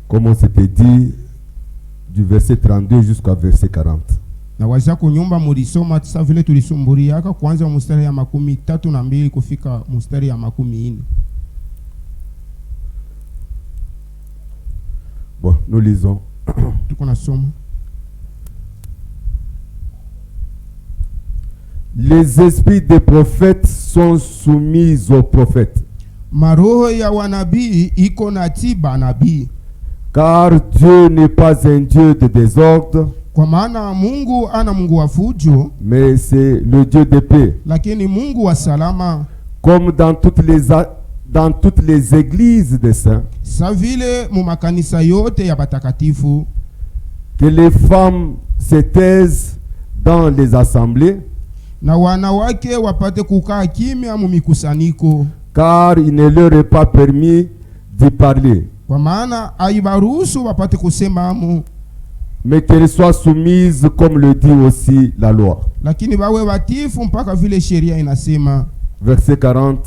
comme on s'était dit, du verset 32 jusqu'à verset 40. Na waza kunyumba mulisoma tisa vile tulisumburiaka kuanza mstari ya 32 kufika mstari ya 40. Bon, nous lisons. Tuko nasoma. Les esprits des prophètes sont soumis aux prophètes. Maroho ya wanabii iko na tiba nabii. Car Dieu n'est pas un Dieu de désordre, Kwa maana Mungu ana Mungu wa fujo, mais c'est le Dieu de paix. lakini Mungu wa salama. Comme dans toutes les églises des saints, Sa vile mu makanisa yote ya batakatifu, que les femmes se taisent dans les assemblées, na wanawake wapate kukaa kimya mu mikusanyiko, car il ne leur est pas permis d'y parler, kwa maana haibaruhusu wapate kusema amu, mais qu'elles soient soumises comme le dit aussi la loi. lakini bawe watifu mpaka vile sheria inasema. Verset 40.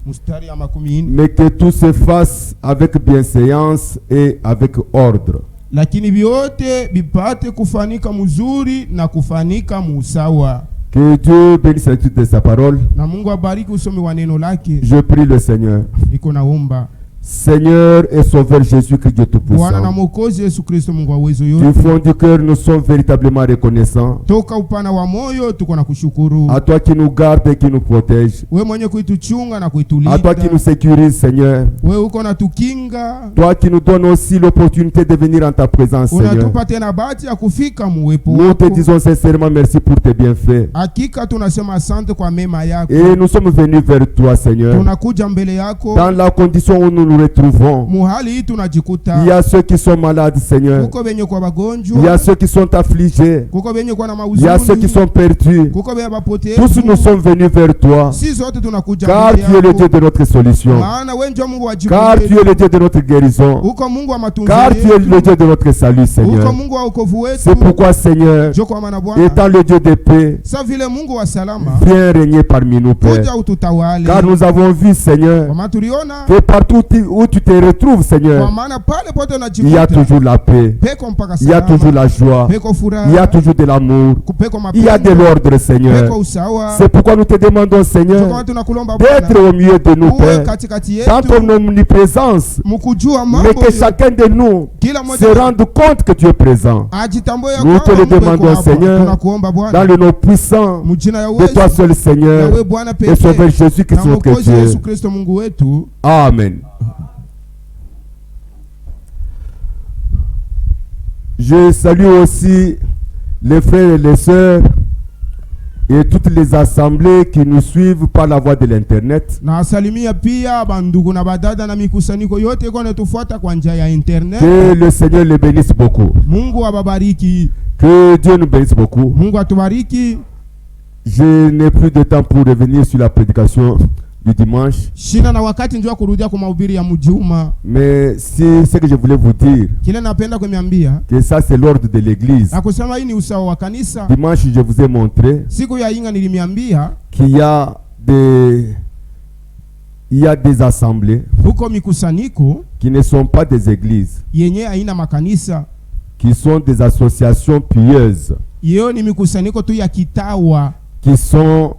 Mstari ya 40. Mais que tout se fasse avec bienséance et avec ordre. Lakini vyote bipate kufanika mzuri na kufanika musawa. Que Dieu bénisse l'étude de sa parole. Na Mungu abariki usomi wa neno lake. Je prie le Seigneur. Niko naomba. Seigneur et Sauveur Jésus-Christ, Dieu Bwana na Tout-Puissant, Mwokozi Yesu Kristo Mungu wa uwezo du yote. fond du cœur, nous sommes véritablement reconnaissants Toka upana wa moyo tuko na kushukuru. à toi qui nous garde et qui nous protège, We mwenye kuituchunga na à kuitulinda. toi qui nous sécurise, Seigneur, We uko na tukinga. toi qui nous donnes aussi l'opportunité de venir en ta présence, Seigneur. Unatupa tena bahati ya kufika muwepo Nous te wako. disons sincèrement merci pour tes bienfaits. Hakika tunasema asante kwa mema yako. Et nous sommes venus vers toi, Seigneur, Tunakuja mbele yako. dans la condition où nous nous retrouvons. Muhali hii tunajikuta. Il y a ceux qui sont malades, Seigneur. Kuko benye kwa Il y a bagonjwa. ceux qui sont affligés. Kuko benye kwa na Il y a ceux qui mauzuni. sont perdus. Kuko benye bapotevu. Tous nous sommes venus vers toi, Si zote tunakuja car mbele tu es le yako. Dieu de notre solution, Maana wewe ndio Mungu wa jibu car letu. tu es le Dieu de notre guérison, Uko Mungu wa matunzo car tu es yetu. le Dieu de notre salut, Uko Seigneur. Mungu wa wokovu wetu. C'est pourquoi, Seigneur, Njoo kwa maana Bwana. étant le Dieu de paix, Sa vile Mungu wa salama. viens régner parmi nous, Père. Kuja ututawale. Car nous avons vu, Seigneur, Kwa maana tuliona. que partout où tu te retrouves, Kwa Seigneur, maana pale pote il y a unajikuta. toujours la paix, Peko mpaka il y a salama. toujours la joie, Peko furaha. il y a toujours de l'amour, Peko il y a de mapendo. l'ordre, Seigneur. Peko usawa. C'est pourquoi nous te demandons, Njoo Seigneur, kwa tunakulomba d'être Bwana. au milieu de nous, Uwe Père, katikati dans yetu. ton omniprésence, Mukujua mais mambo. que chacun de nous Kila se mmoja rende compte que tu es présent. ajitambue ya Nous te kwamba le Mungu yuko demandons, hapa. Seigneur, Tunakuomba dans Bwana. le nom puissant Mujina ya de uwezo. toi seul, Na Seigneur, wewe Bwana et Sauveur pekee. Jésus-Christ, Na notre Mwokozi Yesu Dieu. Kristo Mungu wetu. Amen. Je salue aussi les frères et les sœurs et toutes les assemblées qui nous suivent par la voie de l'internet. Na asalimia pia bandugu na badada na mikusanyiko yote iko natufuata kwa njia ya internet. Que le Seigneur les bénisse beaucoup. Mungu ababariki. Que Dieu nous bénisse beaucoup. Mungu atubariki. Je n'ai plus de temps pour revenir sur la prédication du dimanche. Shina na wakati njoo kurudia kwa mahubiri ya mjuma. Mais c'est ce que je voulais vous dire, Kile napenda kuniambia que ça c'est l'ordre de l'église. na kusema hii ni usawa wa kanisa. Dimanche, je vous ai montré Siku ya inga nilimiambia qu'il y a des assemblées huko mikusanyiko qui ne sont pas des églises, yenye haina makanisa. qui sont des associations pieuses, Hiyo ni mikusanyiko tu ya kitawa qui sont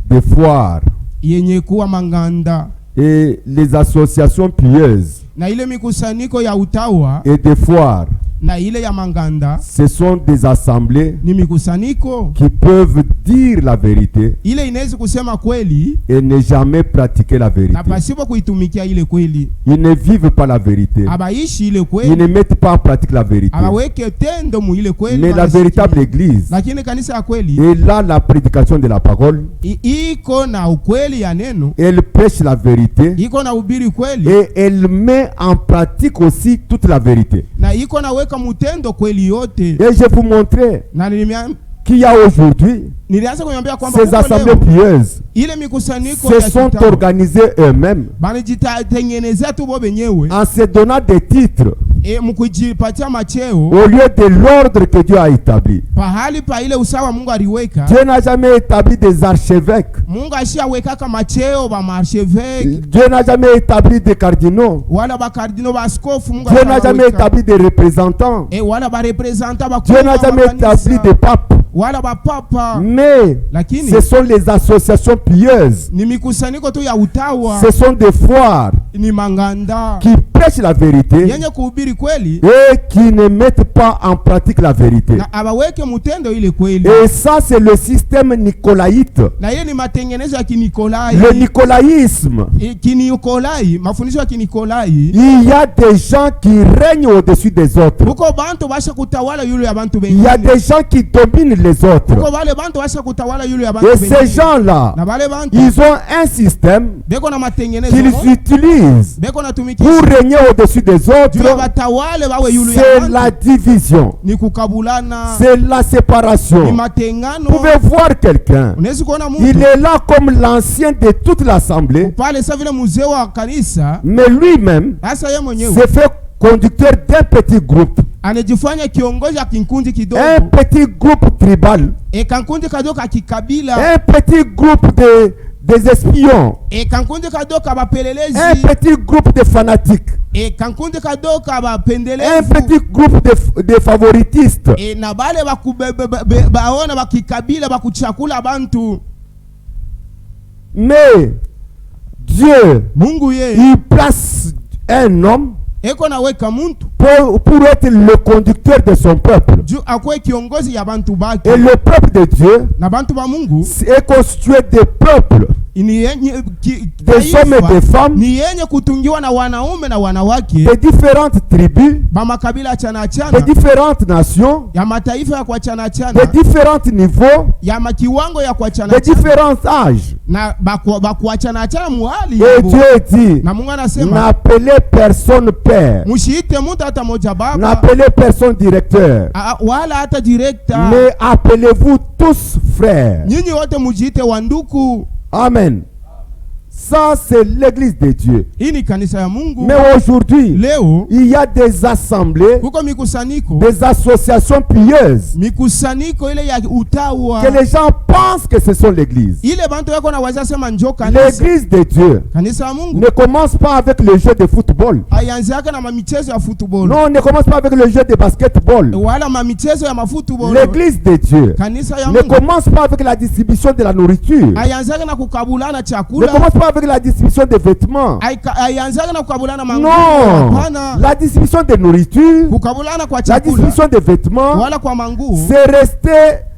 des foires. yenye kuwa manganda. Et les associations pieuses Na ile mikusanyiko ya utawa et des foires, na ile ya manganda ce sont des assemblées ni mikusanyiko qui peuvent dire la vérité ile inaweza kusema kweli et ne jamais pratiquer la vérité. na pasipo kuitumikia ile kweli. Ils ne vivent pas la vérité. Abaishi ile Ils kweli. ne mettent pas en pratique la vérité. Abaweke tendo mu ile kweli. Mais la wanasikia. véritable église Lakini kanisa ya kweli est là, la prédication de la parole. iko na ukweli ya neno, Elle prêche la vérité iko na ubiri kweli, et elle met en pratique aussi toute la vérité. na iko na weka mutendo kweli yote. Et je vous montrais Na qu'il y a aujourd'hui nilianza kuniambia kwamba ces huko assemblées leo, pieuses ile mikusanyiko se ya sont kitawa organisées eux-mêmes banajitengenezea tu bo benyewe en se donnant des titres mkujipatia macheo au lieu de l'ordre que Dieu a établi. pahali pa ile usawa Mungu aliweka. Dieu n'a jamais établi des archevêques. Mungu ashaweka kama macheo ba archevêque. Dieu n'a jamais établi des cardinaux. Wala ba cardinaux ba askofu Mungu. Dieu n'a jamais établi des représentants. Wala ba représentants ba. Dieu n'a jamais établi des papes. Wala ba papa. Mais ce sont les associations pieuses. Ni mikusanyiko tu ya utawa. Ce sont des foires ni manganda qui prêchent la vérité yenye kuhubiri kweli et qui ne mettent pas en pratique la vérité. Na abaweke mutendo ile kweli. Et ça c'est le système nicolaïte. Na hiyo ni matengenezo ya Kinikolai. Le nicolaïsme. Kinikolai, mafundisho ya Kinikolai. Il y a des gens qui règnent au-dessus des autres. Uko bantu basha kutawala yule ya bantu bengine. Il y a des gens qui dominent les autres. Uko bale bantu basha kutawala yule ya bantu bengine. Et ces gens-là, ils ont un système qu'ils utilisent pour régner au-dessus des autres. C'est la division. C'est la séparation. Vous pouvez voir quelqu'un. Il est là comme l'ancien de toute l'assemblée. Mais lui-même s'est fait conducteur d'un petit groupe. Un petit groupe tribal. Un petit groupe des espions. Un petit groupe de fanatiques. Un petit groupe de favoritistes. Mais Dieu, il place un homme pour être le conducteur de son peuple. Et le peuple de Dieu est constitué de peuples, des hommes et des femmes, de différentes tribus, de différentes nations, de différents niveaux, de différents âges. Et Dieu dit, n'appelez personne père, n'appelez personne directeur, mais appelez-vous tous frères. Amen. Ça, c'est l'église de Dieu. Mais aujourd'hui, il y a des assemblées, des associations pieuses, que les gens pensent que ce sont l'église. L'église de Dieu ne commence pas avec le jeu de football. Non, ne commence pas avec le jeu de basketball. L'église de Dieu ne commence pas avec la distribution de la nourriture. Ne commence pas avec la distribution des vêtements. Non, la distribution de nourriture, la distribution des vêtements,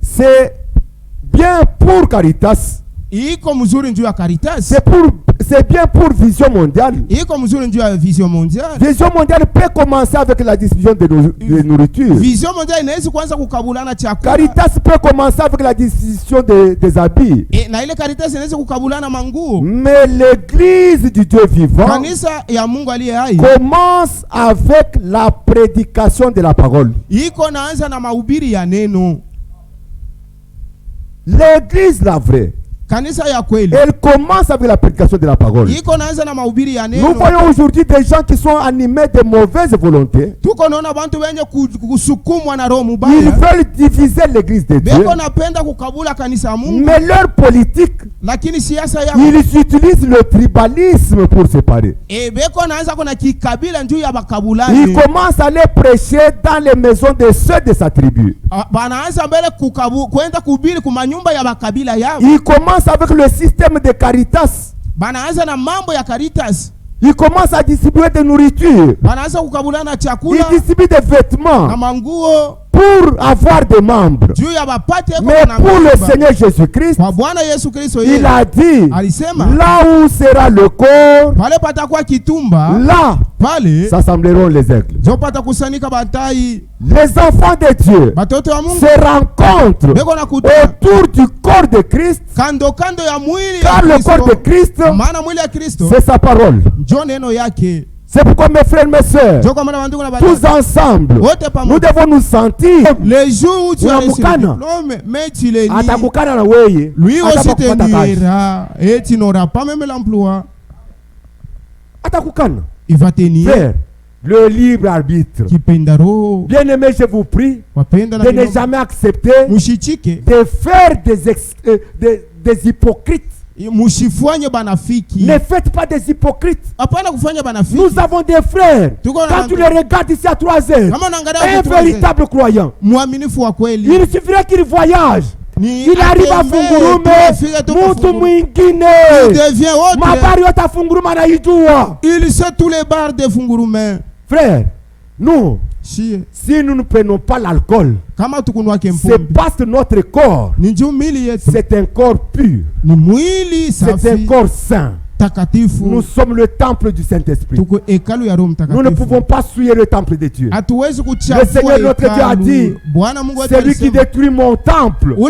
c'est bien pour Caritas. C'est bien pour Vision Mondiale. Vision Mondiale peut commencer avec la distribution de nourriture. Caritas peut commencer avec la distribution des habits. Mais l'église du Dieu vivant commence avec la prédication de la parole. L'église la vraie, elle commence avec la prédication de la parole. Nous voyons aujourd'hui des gens qui sont animés de mauvaises volontés. Ils veulent diviser l'église de Dieu. Mais leur politique, ils utilisent le tribalisme pour séparer. Ils commencent à aller prêcher dans les maisons de ceux de sa tribu. Ils commencent avec le système de Caritas. Ils commencent à distribuer de nourriture. Ils distribuent des vêtements pour avoir des membres. Mais pour le Seigneur Jésus-Christ, il a dit, là où sera le corps, là s'assembleront les aigles. Les enfants de Dieu se rencontrent autour du corps de Christ, car le corps de Christ, c'est sa parole. C'est pourquoi mes frères et mes sœurs, tous ensemble, nous devons nous sentir. Les jours où tu as reçu le diplôme, mais tu l'es nié. Lui aussi te niera et tu n'auras pas même l'emploi. Il va te nier. Le libre arbitre. Bien aimé, je vous prie de ne jamais accepter de faire des hypocrites. Ne faites pas des hypocrites. Nous avons des frères. Quand tu les regardes ici à 3 heures, un véritable croyant, il suffirait qu'il voyage. Il arrive à Fungurume, Mutu mwingine. Mabariota Fungurume anaijua. Il sait tous les bars de Fungurume. Frère, nous, si nous ne prenons pas l'alcool, c'est parce que notre corps, c'est un corps pur. C'est un corps saint. Nous sommes le temple du Saint-Esprit. Nous ne pouvons pas souiller le temple de Dieu. Le Seigneur notre Dieu a dit, celui qui détruit mon temple, moi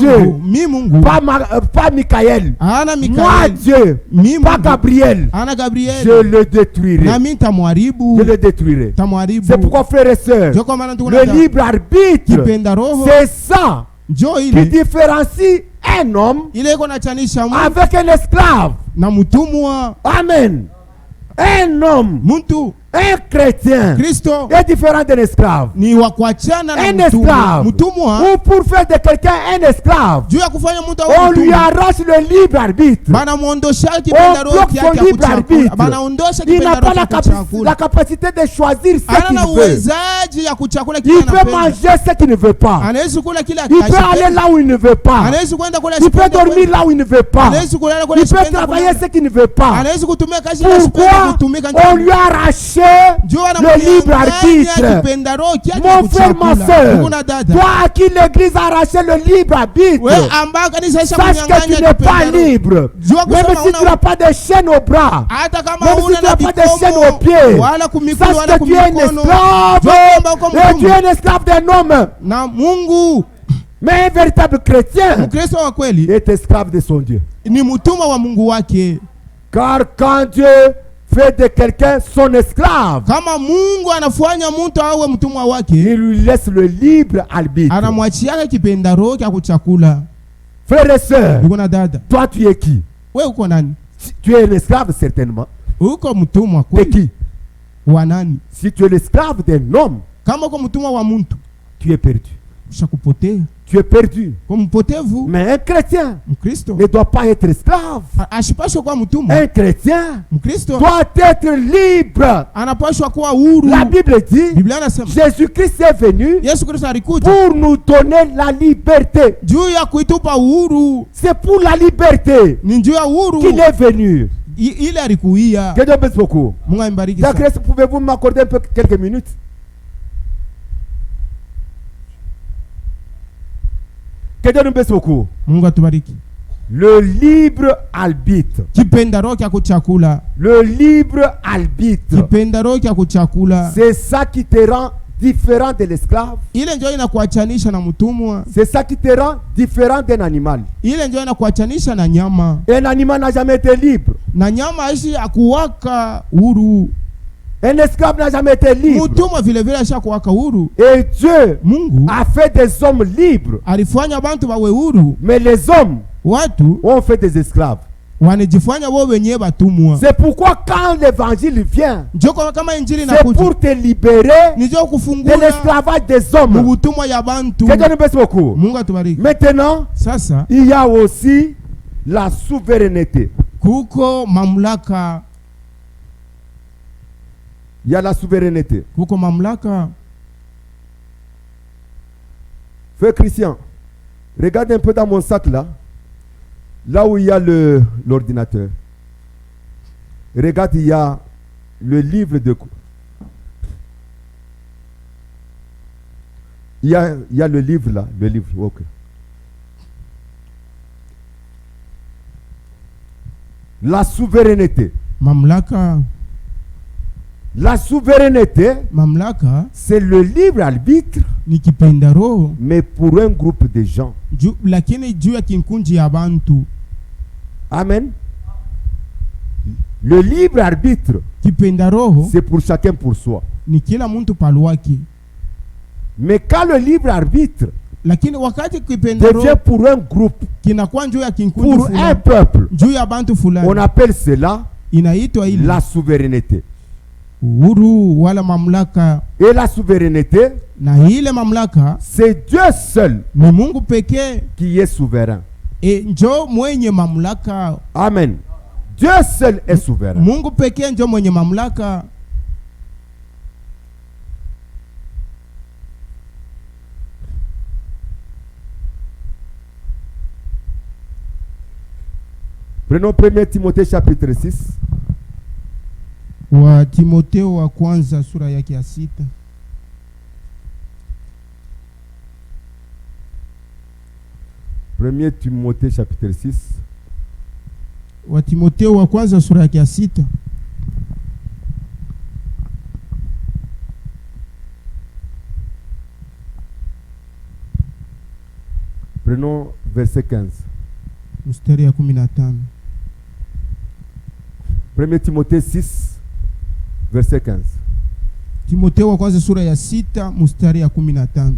Dieu, pas Michael, moi Dieu, pas Gabriel, je le détruirai. Je le détruirai. C'est pourquoi, frères et sœurs, le libre arbitre, c'est ça qui différencie un homme avec un esclave. Amen. Un homme, un chrétien est différent d'un esclave. Un esclave, ou pour faire de quelqu'un un esclave, on lui arrache le libre arbitre. On bloque son libre arbitre. Il n'a pas la capacité de choisir ce qu'il veut. Il peut manger ce qu'il ne veut pas. Il peut aller là où il ne veut pas. Il peut dormir là où il ne veut pas. Il peut travailler ce qu'il ne veut pas. Pourquoi on lui a arraché le libre arbitre? Mon frère, ma soeur, toi à qui l'église a arraché le libre arbitre, sache que tu n'es pas libre. Même si tu n'as pas de chaîne au bras, même si tu n'as pas de chaîne au pied, sache que tu es un esclave. Et tu es un esclave d'un homme. Mais un véritable chrétien est esclave de son Dieu. Car quand Dieu fait de quelqu'un son esclave, il lui laisse le libre arbitre. Frères et sœurs, toi tu es qui? Tu es un esclave certainement. T'es qui? Si tu es l'esclave d'un homme, tu es perdu. Tu es perdu. Mais un chrétien ne doit pas être esclave. Un chrétien doit être libre. La Bible dit, Jésus-Christ est venu pour nous donner la liberté. C'est pour la liberté qu'il est venu. Que Dieu bénisse beaucoup. Pouvez-vous m'accorder un peu quelques minutes? Que Dieu nous bénisse beaucoup. Le libre arbitre. Le libre arbitre. C'est ça qui te rend différent de l'esclave. C'est ça qui te rend différent d'un animal. Un animal n'a jamais été libre. Un esclave n'a jamais été libre. Et Dieu a fait des hommes libres. Mais les hommes ont fait des esclaves. C'est pourquoi quand l'évangile vient, c'est pour te libérer de l'esclavage des hommes. Que Dieu nous bénisse beaucoup. Maintenant, il y a aussi la souveraineté. Il y a la souveraineté. Frère Christian, regarde un peu dans mon sac là. Là où il y a l'ordinateur. Regarde, il y a le livre de... Il y a le livre là. Le livre, ok. La souveraineté. La souveraineté, c'est le libre arbitre, mais pour un groupe de gens. Amen. Le libre arbitre, c'est pour chacun pour soi. Mais quand le libre arbitre devient pour un groupe, pour un peuple, on appelle cela la souveraineté. uhuru wala mamlaka. Et la souveraineté, na ile mamlaka, c'est Dieu seul ni Mungu pekee qui est souverain. njo mwenye mamlaka. Amen. Dieu seul est souverain. Mungu pekee njo mwenye mamlaka. Prenons 1 Timothée chapitre 6. Wa Timotheo wa kwanza sura yake ya 6. Premier Timothée chapitre 6. Wa Timotheo wa kwanza sura yake ya 6. Prenons verset 15. Mstari ya 15. 1 Timothée 6 verset 15. Timotheo wa kwanza sura ya 6 mstari ya 15.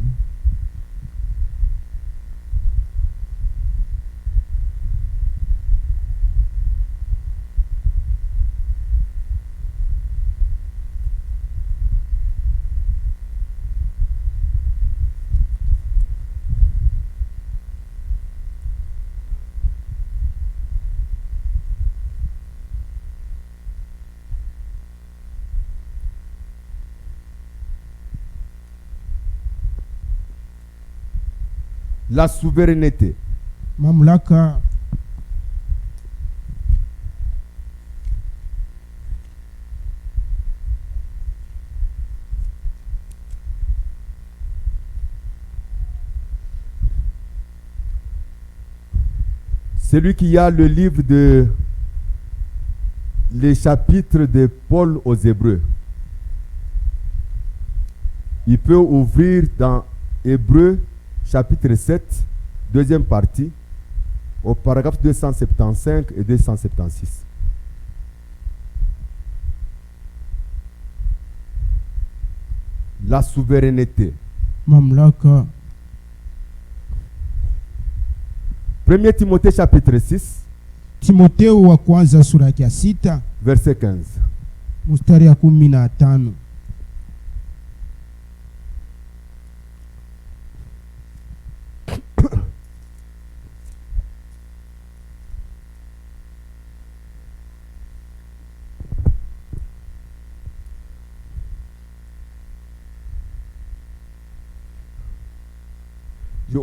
La souveraineté. Mamlaka. Celui qui a le livre de les chapitres de Paul aux Hébreux, il peut ouvrir dans Hébreux chapitre 7, deuxième partie, au paragraphe 275 et 276. La souveraineté. Mamlaka. 1 Timothée chapitre 6. Timotheo wa kwanza sura ya 6 verset 15. Mstari ya 15.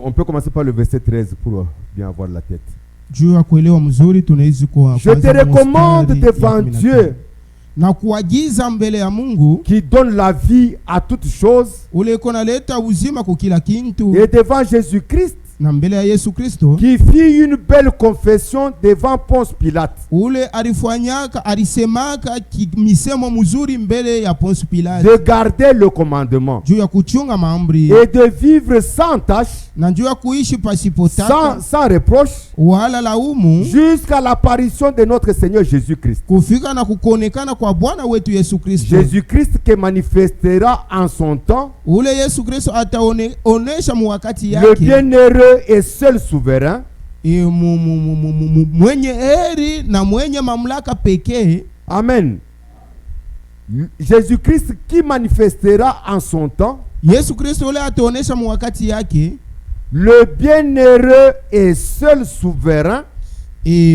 On peut commencer par le verset 13 pour bien avoir la tête. Je te recommande devant Dieu na kuagiza mbele ya Mungu qui donne la vie à toutes choses ule konaleta uzima kwa kila kintu, et devant Jésus-Christ na mbele ya Yesu Kristo qui fit une belle confession devant Ponce Pilate, ule alifanyaka alisemaka misemo mzuri mbele ya Ponce Pilate, de garder le commandement juu ya kuchunga maamri et de vivre sans tâche, na juu ya kuishi pasipotaka sans reproche, wala laumu, jusqu'à l'apparition de notre Seigneur Jésus-Christ. kufika na kukonekana kwa Bwana wetu Yesu Kristo. Jésus-Christ qui manifestera en son temps ule Yesu Kristo ataonesha mwakati le yake bienheureux et seul souverain, mwenye heri na mwenye mamlaka pekee. Amen. Jésus-Christ qui manifestera en son temps Yesu Kristo ule ataonesha mwakati yake, le bienheureux et seul souverain,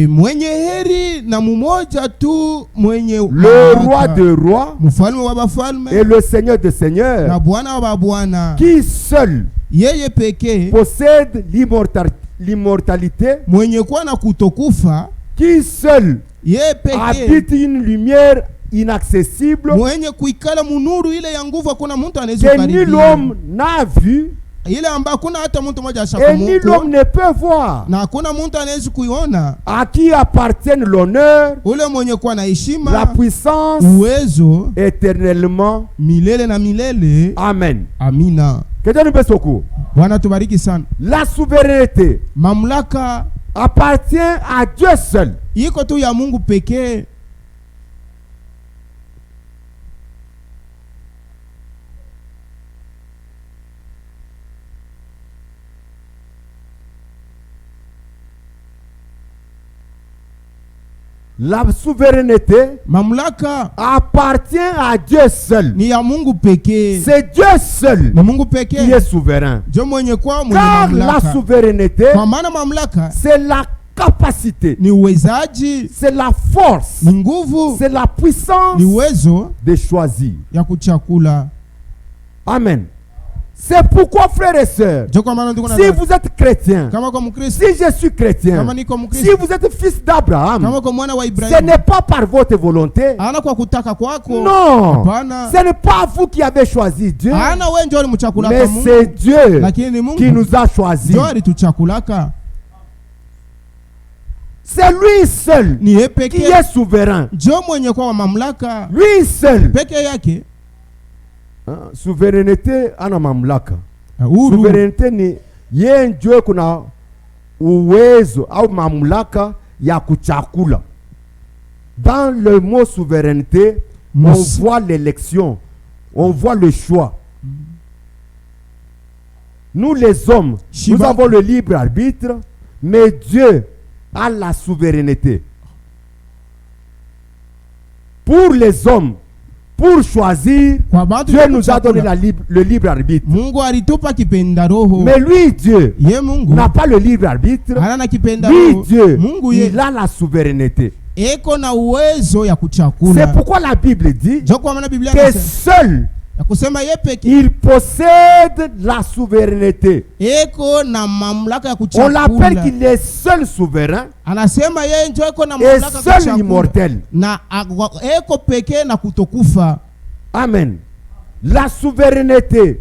mwenye heri na mumoja tu mwenye le roi de rois mfalme wa bafalme et le seigneur de seigneurs, na bwana wa bwana, qui seul yeye pekee possède l'immortalité, mwenye kuwa na kutokufa, qui seul yeye pekee habite une lumière inaccessible mwenye kuikala munuru ile ya nguvu, hakuna mtu anaweza que kukaribia, ni l'homme n'a vu ile ambayo hakuna hata mtu mmoja et ni ashakumwona l'homme ne peut voir, na hakuna mtu anaweza kuiona, à qui appartiennent l'honneur, ule mwenye kuwa na la heshima, puissance uwezo éternellement. milele na milele. Amen. Amina. Que Dieu nous bénisse beaucoup. Bwana tubariki sana. La souveraineté Mamlaka appartient à Dieu seul. iko tu ya Mungu pekee. La souveraineté mamlaka appartient à Dieu seul. Ni ya Mungu pekee. C'est Dieu seul Ni Mungu pekee qui est souverain. Car la souveraineté, c'est la capacité, ni uwezaji, c'est la force, ni nguvu, c'est la puissance ni uwezo de choisir. Ya kuchakula. Amen. C'est pourquoi, frères et sœurs, si vous êtes chrétien, si je suis chrétien, si vous êtes fils d'Abraham, ce n'est pas par votre volonté. Non, ce n'est pas vous qui avez choisi Dieu, mais c'est Dieu qui nous a choisis. C'est lui seul qui est souverain. Lui seul. Souveraineté ana mamlaka. Souveraineté ni yeye ndio kuna uwezo au mamlaka ya kuchakula. Dans le mot souveraineté, on voit l'élection, on voit le choix. Nous les hommes, nous avons le libre arbitre, mais Dieu a la souveraineté. Pour les hommes, pour choisir, Dieu nous a donné le libre arbitre. Mais lui, Dieu, n'a pas le libre arbitre. Lui, Dieu, il a la souveraineté. C'est pourquoi la Bible dit que seul il possède la souveraineté. On l'appelle qu'il est seul souverain et seul immortel. Amen. La souveraineté,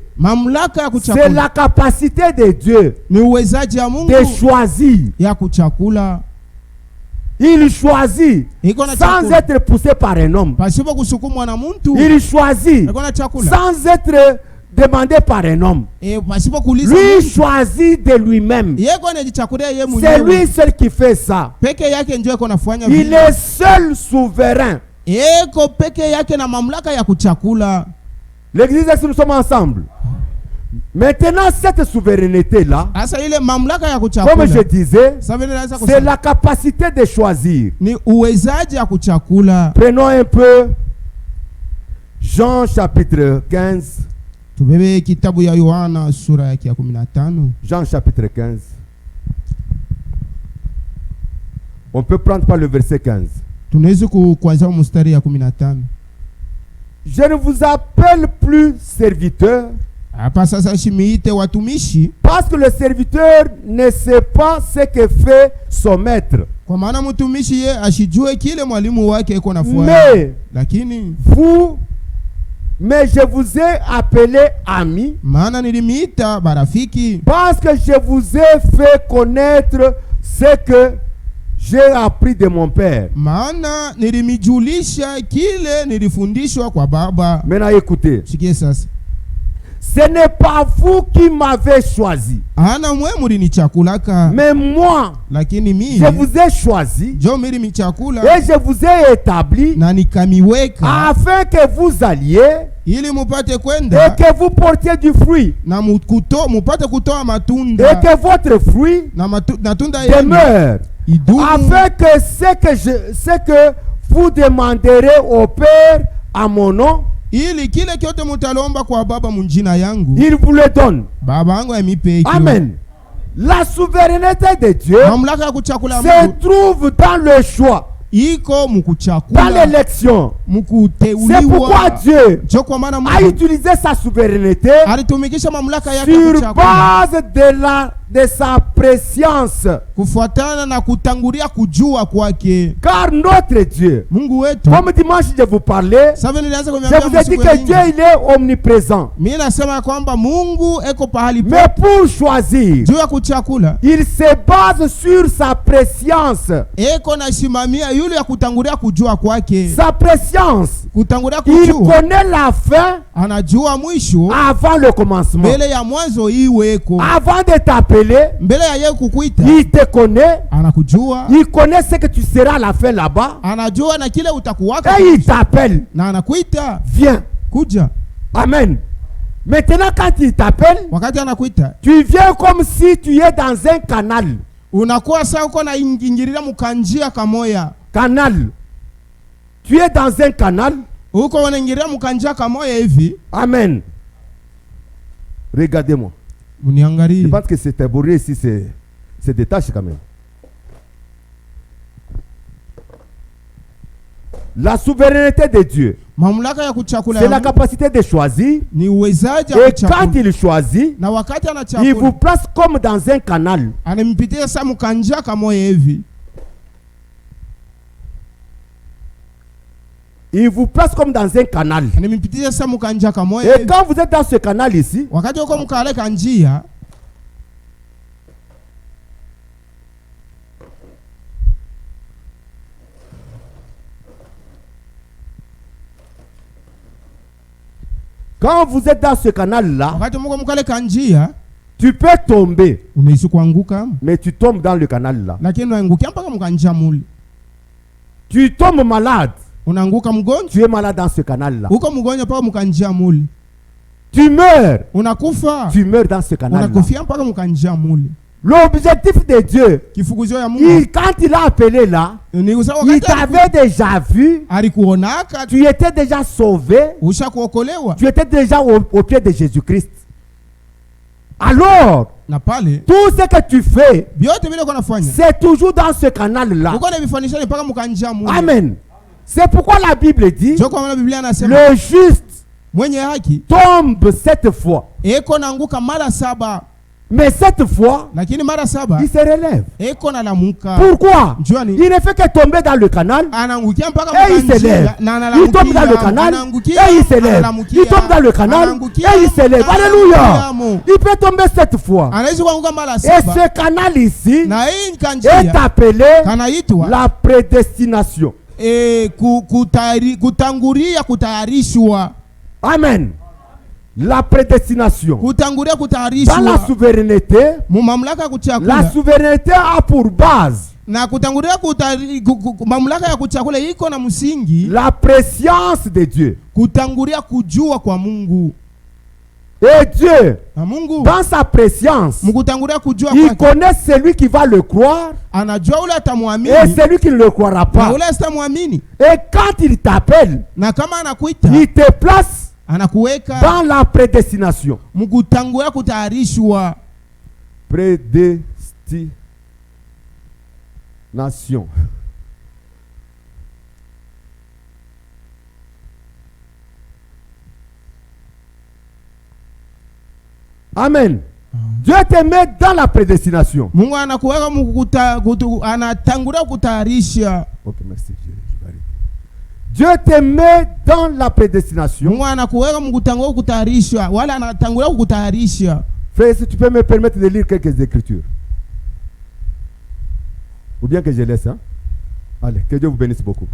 c'est la capacité de Dieu de choisir. Il choisit sans être poussé par un homme. Il choisit sans être demandé par un homme. Lui choisit de lui-même. C'est lui seul qui fait ça. Il est seul souverain. L'église, est-ce que nous sommes ensemble? Maintenant, cette souveraineté-là, comme je disais, c'est la capacité de choisir. Prenons un peu Jean chapitre 15. Jean chapitre 15. On peut prendre par le verset 15. Je ne vous appelle plus serviteur, parce que le serviteur ne sait pas ce que fait son maître. Mais je vous ai appelé ami, parce que je vous ai fait connaître ce que j'ai appris de mon père. Maintenant écoutez. Ce n'est pas vous qui m'avez choisi, mais moi, je vous ai choisi et je vous ai établi afin que vous alliez et que vous portiez du fruit et que votre fruit demeure, afin que ce que vous demanderez au Père à mon nom, il vous le donne. Amen. La souveraineté de Dieu se trouve dans le choix, dans l'élection. C'est pourquoi Dieu a utilisé sa souveraineté sur base de sa préscience. Car notre Dieu, comme dimanche je vous parlais, je vous ai dit que Dieu il est omniprésent. Mais pour choisir, il se base sur sa préscience. Sa préscience, il connaît la fin avant le commencement. Avant de t'appeler, il te connaît. Il connaît ce que tu seras à la fin là-bas. Et il t'appelle. Viens. Amen. Maintenant quand il t'appelle, tu viens comme si tu es dans un canal. canal. Tu es dans un canal. Amen. Regardez-moi. Je pense que c'est éboré ici, c'est détaché quand même. La souveraineté de Dieu, c'est la capacité de choisir. Et quand il choisit, il vous place comme dans un canal. Il vous place comme dans un canal. Et quand vous êtes dans ce canal ici, quand vous êtes dans ce canal-là, tu peux tomber. Mais tu tombes dans le canal-là. Tu tombes malade. Tu es malade dans ce canal-là. Tu meurs. Tu meurs dans ce canal-là. L'objectif de Dieu, quand il a appelé là, il t'avait déjà vu. Tu étais déjà sauvé. Tu étais déjà au pied de Jésus-Christ. Alors, tout ce que tu fais, c'est toujours dans ce canal-là. Amen. C'est pourquoi la Bible dit, le juste tombe 7 fois. Mais cette fois, il se relève. Pourquoi? Il ne fait que tomber dans le canal et il se lève. Il tombe dans le canal et il se lève. Il tombe dans le canal et il se lève. Alléluia. Il peut tomber 7 fois. Et ce canal ici est appelé la prédestination. Amen. La prédestination. Dans la souveraineté, la souveraineté a pour base la préscience de Dieu. Et Dieu, dans sa préscience, il connaît celui qui va le croire et celui qui ne le croira pas. Et quand il t'appelle, il te place dans la prédestination. Prédestination. Amen. Dieu te met dans la prédestination. Ok, merci. Dieu te met dans la prédestination. Frère, si tu peux me permettre de lire quelques écritures. Ou bien que je laisse. Hein? Allez, que Dieu vous bénisse beaucoup.